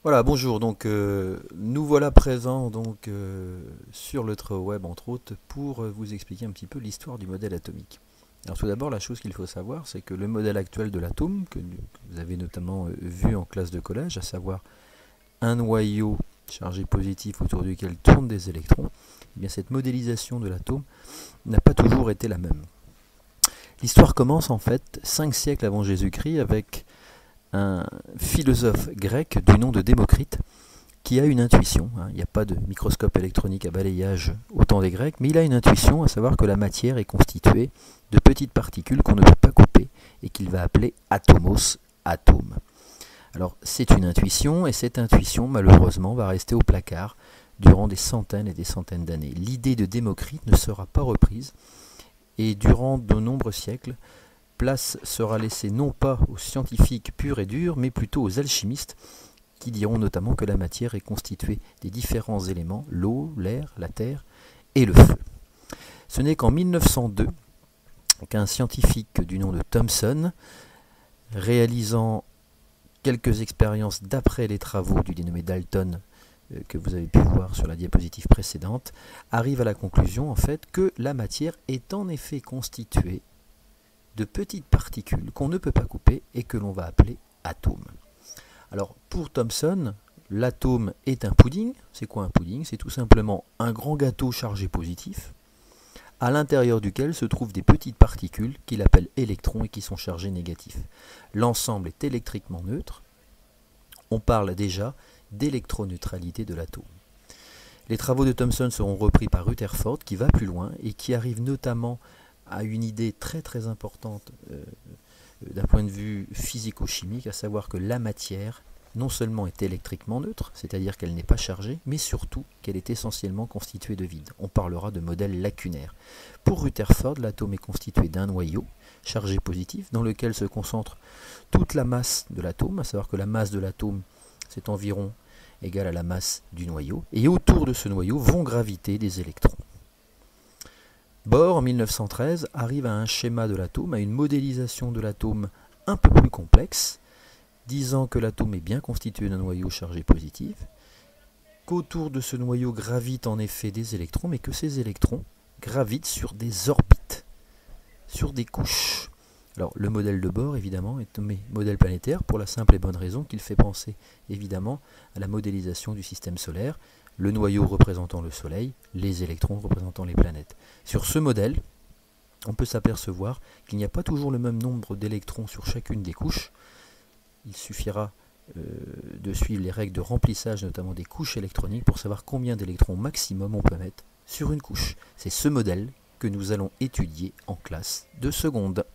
Voilà, bonjour. Nous voilà présents sur le web entre autres pour vous expliquer un petit peu l'histoire du modèle atomique. Alors tout d'abord, la chose qu'il faut savoir, c'est que le modèle actuel de l'atome, que vous avez notamment vu en classe de collège, à savoir un noyau chargé positif autour duquel tournent des électrons, eh bien cette modélisation de l'atome n'a pas toujours été la même. L'histoire commence en fait 5 siècles avant Jésus-Christ avec un philosophe grec du nom de Démocrite qui a une intuition. Il n'y a pas de microscope électronique à balayage au temps des Grecs, mais il a une intuition, à savoir que la matière est constituée de petites particules qu'on ne peut pas couper et qu'il va appeler atomos, atomes. Alors c'est une intuition, et cette intuition malheureusement va rester au placard durant des centaines et des centaines d'années. L'idée de Démocrite ne sera pas reprise, et durant de nombreux siècles, place sera laissée non pas aux scientifiques purs et durs, mais plutôt aux alchimistes, qui diront notamment que la matière est constituée des différents éléments, l'eau, l'air, la terre et le feu. Ce n'est qu'en 1902 qu'un scientifique du nom de Thomson, réalisant quelques expériences d'après les travaux du dénommé Dalton, que vous avez pu voir sur la diapositive précédente, arrive à la conclusion en fait que la matière est en effet constituée de petites particules qu'on ne peut pas couper et que l'on va appeler atomes. Alors pour Thomson, l'atome est un pudding. C'est quoi un pudding? C'est tout simplement un grand gâteau chargé positif, à l'intérieur duquel se trouvent des petites particules qu'il appelle électrons et qui sont chargés négatifs. L'ensemble est électriquement neutre. On parle déjà d'électroneutralité de l'atome. Les travaux de Thomson seront repris par Rutherford qui va plus loin et qui arrive notamment à une idée très très importante d'un point de vue physico-chimique, à savoir que la matière non seulement est électriquement neutre, c'est-à-dire qu'elle n'est pas chargée, mais surtout qu'elle est essentiellement constituée de vide. On parlera de modèle lacunaire. Pour Rutherford, l'atome est constitué d'un noyau chargé positif dans lequel se concentre toute la masse de l'atome, à savoir que la masse de l'atome c'est environ égal à la masse du noyau, et autour de ce noyau vont graviter des électrons. Bohr, en 1913, arrive à un schéma de l'atome, à une modélisation de l'atome un peu plus complexe, disant que l'atome est bien constitué d'un noyau chargé positif, qu'autour de ce noyau gravitent en effet des électrons, mais que ces électrons gravitent sur des orbites, sur des couches. Alors le modèle de Bohr, évidemment, est nommé modèle planétaire pour la simple et bonne raison qu'il fait penser, évidemment, à la modélisation du système solaire, le noyau représentant le Soleil, les électrons représentant les planètes. Sur ce modèle, on peut s'apercevoir qu'il n'y a pas toujours le même nombre d'électrons sur chacune des couches. Il suffira de suivre les règles de remplissage, notamment des couches électroniques, pour savoir combien d'électrons maximum on peut mettre sur une couche. C'est ce modèle que nous allons étudier en classe de seconde.